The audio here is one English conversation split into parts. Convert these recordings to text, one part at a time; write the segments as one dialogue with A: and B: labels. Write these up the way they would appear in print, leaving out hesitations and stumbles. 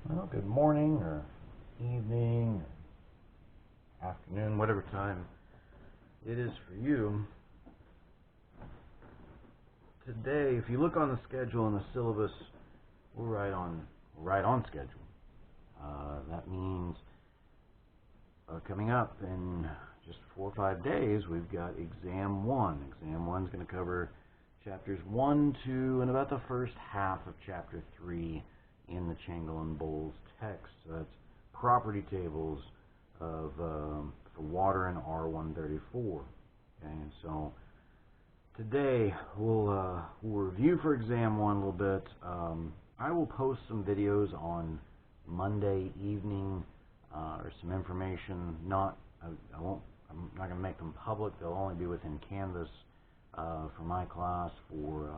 A: Well, good morning or evening or afternoon, whatever time it is for you. Today, if you look on the schedule and the syllabus, we're right on schedule. That means coming up in just 4 or 5 days, we've got Exam 1. Exam 1 is going to cover Chapters 1, 2, and about the first half of Chapter 3 in the Changle-and-Bowles text. So that's property tables of for water in R134. Okay, and so today we'll review for Exam 1 a little bit. I will post some videos on Monday evening or some information. I'm not going to make them public. They'll only be within Canvas for my class for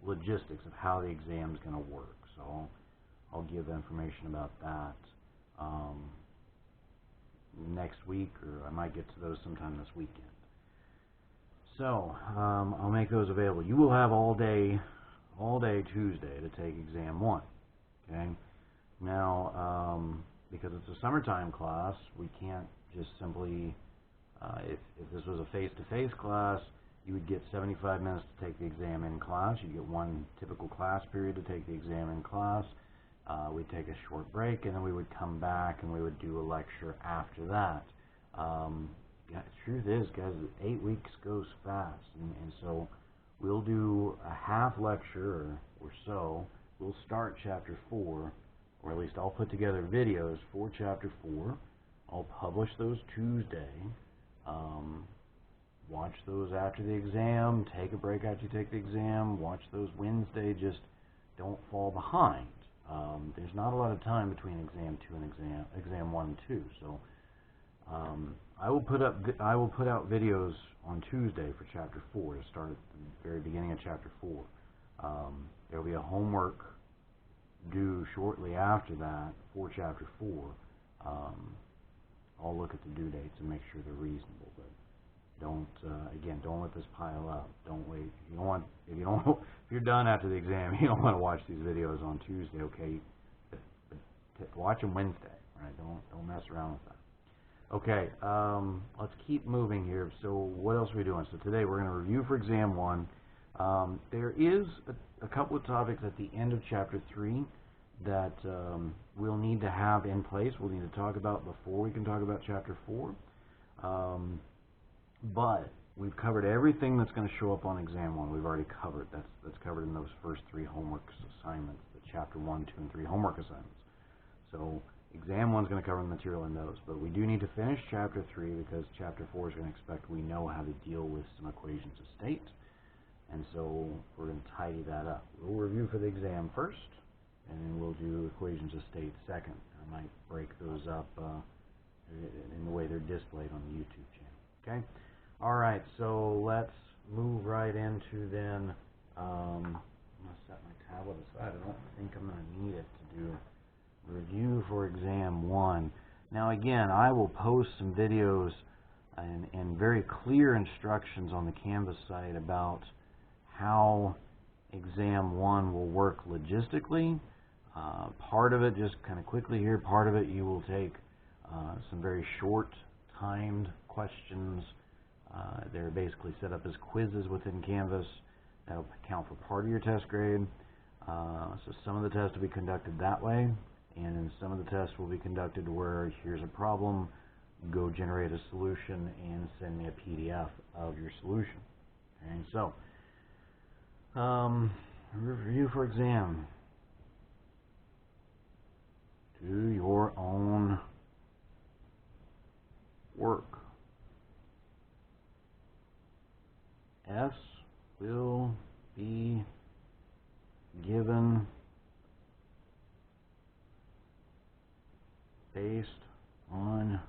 A: logistics of how the exam is going to work. So I'll give information about that next week, or I might get to those sometime this weekend. So I'll make those available. You will have all day Tuesday to take Exam 1. Okay. Now, because it's a summertime class, we can't just simply, if this was a face-to-face class, you would get 75 minutes to take the exam in class. You get one typical class period to take the exam in class. We'd take a short break, and then we would come back and we would do a lecture after that. The truth is, guys, 8 weeks goes fast, and so we'll do a half lecture or so. We'll start Chapter 4, or at least I'll put together videos for Chapter 4. I'll publish those Tuesday. Watch those after the exam. Take a break after you take the exam. Watch those Wednesday. Just don't fall behind. There's not a lot of time between Exam 2 and Exam 1 and 2. So I will put out videos on Tuesday for Chapter 4 to start at the very beginning of Chapter 4. There will be a homework due shortly after that for Chapter 4. I'll look at the due dates and make sure they're reasonable, but don't let this pile up. Don't wait. If you're done after the exam, you don't want to watch these videos on Tuesday, okay? But watch them Wednesday, right? Don't mess around with that. Okay, let's keep moving here. So what else are we doing? So today we're going to review for Exam 1. There is a couple of topics at the end of Chapter 3 that we'll need to have in place. We'll need to talk about before we can talk about Chapter 4. But we've covered everything that's going to show up on Exam 1. We've already covered. That's covered in those first 3 homework assignments, the Chapter 1, 2, and 3 homework assignments. So Exam 1 is going to cover the material in those. But we do need to finish Chapter 3 because Chapter 4 is going to expect we know how to deal with some equations of state. And so we're going to tidy that up. We'll review for the exam first, and then we'll do equations of state second. I might break those up in the way they're displayed on the YouTube channel. Okay? All right, so let's move right into then. I'm going to set my tablet aside. I don't think I'm going to need it to do review for Exam 1. Now, again, I will post some videos and very clear instructions on the Canvas site about how Exam 1 will work logistically. Part of it, just kind of quickly here, part of it you will take some very short timed questions. They're basically set up as quizzes within Canvas that will count for part of your test grade. So some of the tests will be conducted that way, and some of the tests will be conducted where here's a problem, go generate a solution and send me a PDF of your solution. Okay, so review for exam. Do your own work. S will be given based on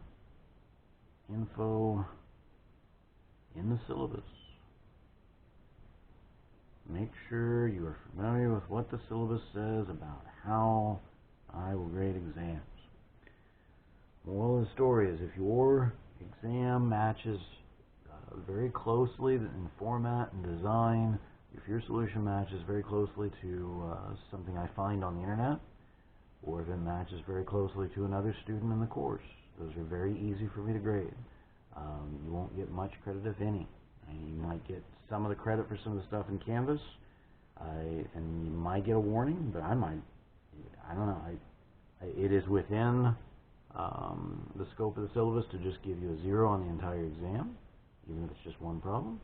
A: info in the syllabus. Make sure you are familiar with what the syllabus says about how I will grade exams. Moral of the story is if your exam matches very closely in format and design, if your solution matches very closely to something I find on the internet, or if it matches very closely to another student in the course. Those are very easy for me to grade. You won't get much credit, if any. You might get some of the credit for some of the stuff in Canvas, and you might get a warning, but I don't know. It is within the scope of the syllabus to just give you a 0 on the entire exam, even if it's just one problem.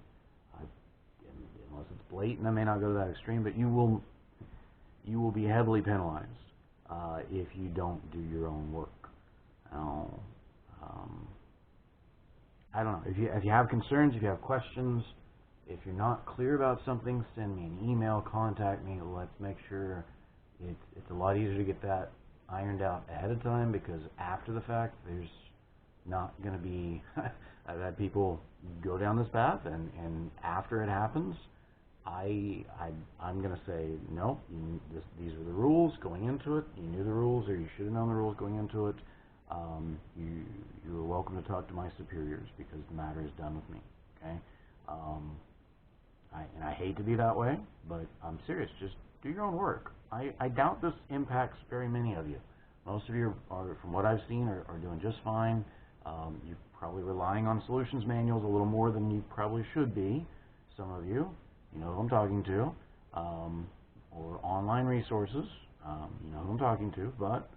A: Unless it's blatant, I may not go to that extreme, but you will be heavily penalized if you don't do your own work. Now, I don't know. If you have concerns, if you have questions, if you're not clear about something, send me an email, contact me. Let's make sure it's a lot easier to get that ironed out ahead of time, because after the fact, there's not going to be. I've had people go down this path, and after it happens, I'm going to say, no, these are the rules going into it. You knew the rules, or you should have known the rules going into it. You are welcome to talk to my superiors, because the matter is done with me. Okay? And I hate to be that way, but I'm serious. Just do your own work. I doubt this impacts very many of you. Most of you are, from what I've seen, are doing just fine. You're probably relying on solutions manuals a little more than you probably should be. Some of you, you know who I'm talking to, or online resources, you know who I'm talking to. But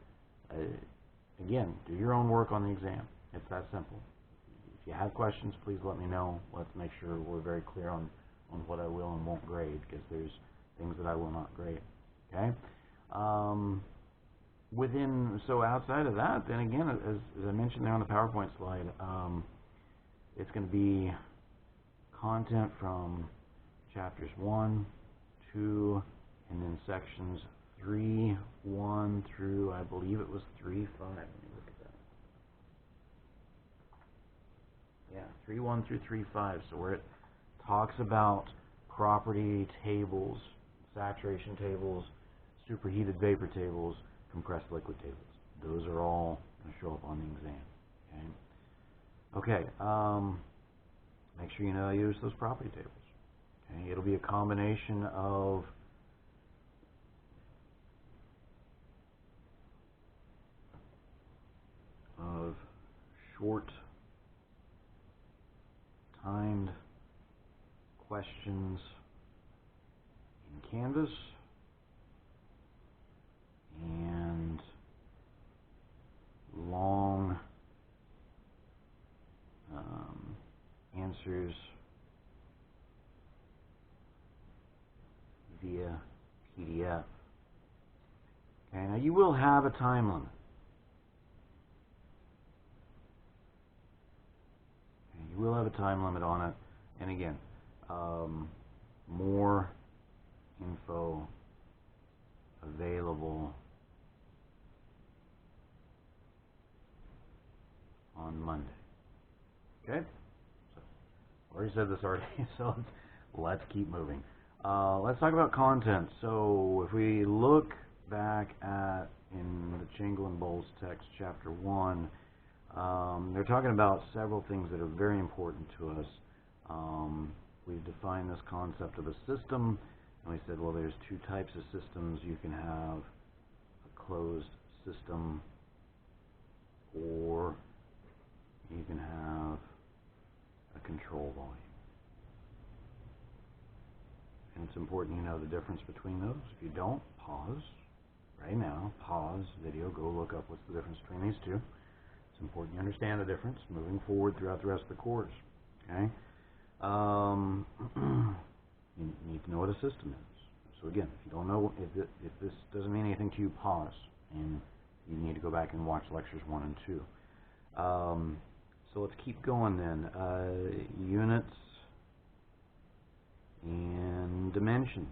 A: again, do your own work on the exam. It's that simple. If you have questions, please let me know. Let's make sure we're very clear on what I will and won't grade, because there's things that I will not grade. Okay? So outside of that, then again, as I mentioned there on the PowerPoint slide, it's going to be content from chapters 1, 2, and then sections 3, 1 through, I believe it was 3, 5. Let me look at that. Yeah, 3, 1 through 3, 5. So where it talks about property tables, saturation tables, superheated vapor tables, compressed liquid tables. Those are all going to show up on the exam. Okay. Make sure you know how to use those property tables. Okay. It'll be a combination of short timed questions in Canvas and long answers via PDF. Okay, now you will have a time limit. Okay, you will have a time limit on it, and again, more info available on Monday. Okay? So, I already said this already, so let's keep moving. Let's talk about content. So if we look back at, in the Chingle and Bowles text, chapter 1, they're talking about several things that are very important to us. We've defined this concept of a system, and we said, well, there's two types of systems. You can have a closed system, or you can have a control volume. And it's important you know the difference between those. If you don't, pause right now, pause video, go look up what's the difference between these two. It's important you understand the difference moving forward throughout the rest of the course. Okay? You need to know what a system is. So again, if you don't know, if this doesn't mean anything to you, pause, and you need to go back and watch lectures 1 and 2. So let's keep going then. Units and dimensions.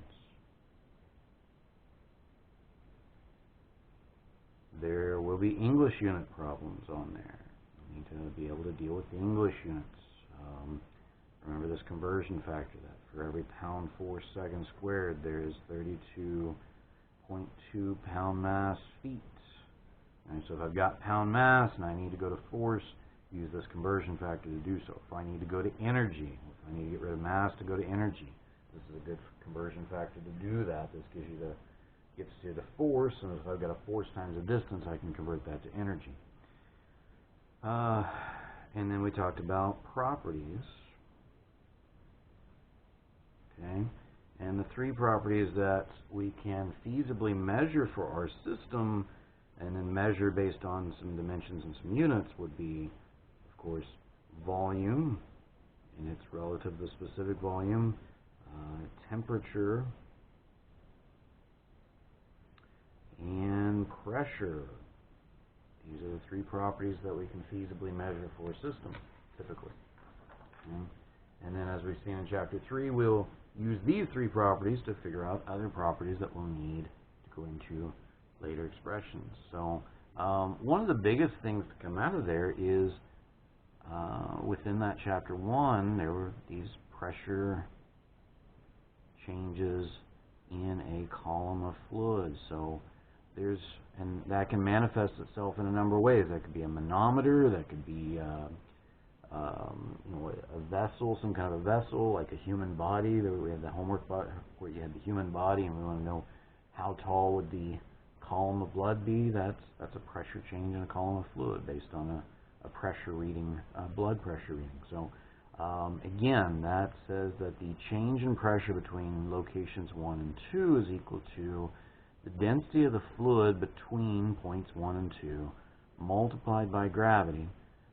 A: There will be English unit problems on there. You need to be able to deal with the English units. Remember this conversion factor, that for every pound force second squared, there is 32.2 pound mass feet. And so if I've got pound mass and I need to go to force, use this conversion factor to do so. If I need to go to energy, if I need to get rid of mass to go to energy, this is a good conversion factor to do that. This gives you gets to the force, and if I've got a force times a distance, I can convert that to energy. And then we talked about properties. Okay, and the three properties that we can feasibly measure for our system, and then measure based on some dimensions and some units, would be, of course, volume, and it's relative to the specific volume, temperature, and pressure. These are the three properties that we can feasibly measure for a system, typically. Okay. And then, as we've seen in Chapter 3, we'll use these three properties to figure out other properties that we'll need to go into later expressions. So, one of the biggest things to come out of there is, within that Chapter 1, there were these pressure changes in a column of fluid. So, and that can manifest itself in a number of ways. That could be a manometer, that could be a vessel, some kind of a vessel, like a human body. We had the homework where you had the human body, and we want to know how tall would the column of blood be. That's a pressure change in a column of fluid based on a pressure reading, blood pressure reading. So again, that says that the change in pressure between locations 1 and 2 is equal to the density of the fluid between points 1 and 2 multiplied by gravity,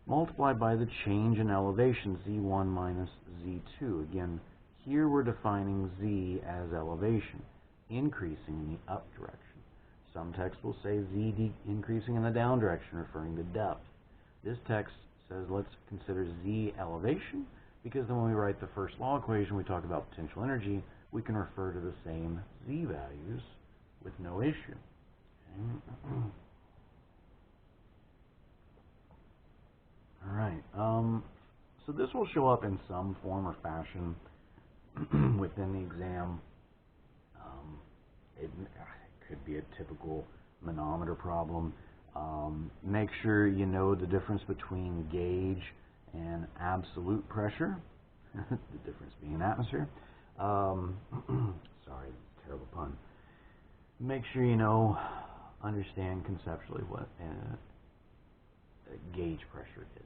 A: multiplied by the change in elevation, Z1 minus Z2. Again, here we're defining Z as elevation, increasing in the up direction. Some texts will say Z increasing in the down direction, referring to depth. This text says let's consider Z elevation, because then when we write the first law equation, we talk about potential energy, we can refer to the same Z values with no issue. Okay. All right. So this will show up in some form or fashion within the exam. It could be a typical manometer problem. Make sure you know the difference between gauge and absolute pressure. The difference being atmosphere. Sorry, terrible pun. Make sure you understand conceptually what gauge pressure is,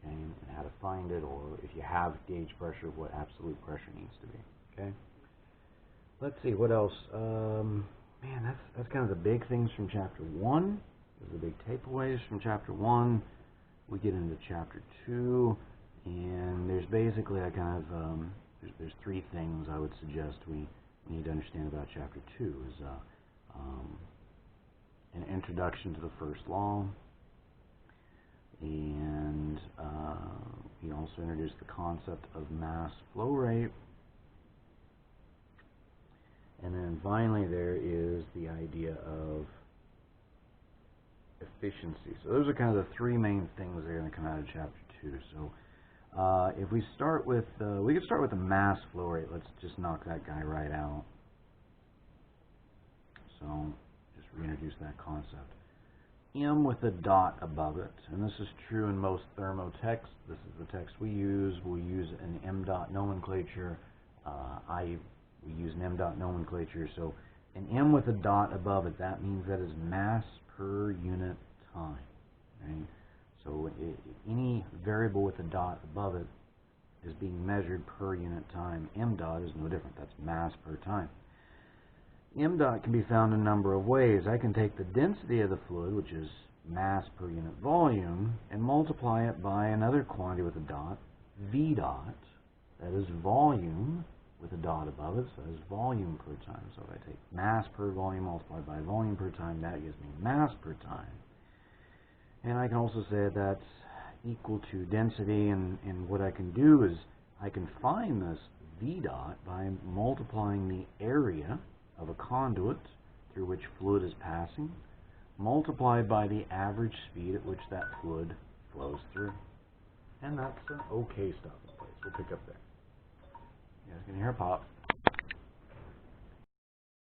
A: okay, and how to find it, or if you have gauge pressure, what absolute pressure needs to be. Okay. Let's see what else. Man, that's kind of the big things from Chapter 1. Those are the big takeaways from Chapter 1. We get into Chapter 2, and there's basically a kind of there's three things I would suggest we need to understand about Chapter 2. Is an introduction to the first law, and he also introduced the concept of mass flow rate, and then finally there is the idea of efficiency. So those are kind of the three main things that are going to come out of Chapter 2. So if we start with, we could start with the mass flow rate. Let's just knock that guy right out. So just reintroduce that concept. M with a dot above it, and this is true in most thermo texts. This is the text we use. We'll use an M dot nomenclature. We use an M dot nomenclature. So an M with a dot above it, that means that is mass per unit time. Right? So any variable with a dot above it is being measured per unit time. M dot is no different. That's mass per time. M dot can be found in a number of ways. I can take the density of the fluid, which is mass per unit volume, and multiply it by another quantity with a dot, V dot, that is volume with a dot above it, so that is volume per time. So if I take mass per volume multiplied by volume per time, that gives me mass per time. And I can also say that's equal to density, and what I can do is I can find this V dot by multiplying the area of a conduit through which fluid is passing, multiplied by the average speed at which that fluid flows through. And that's an okay stopping place. We'll pick up there. You guys can hear a pop.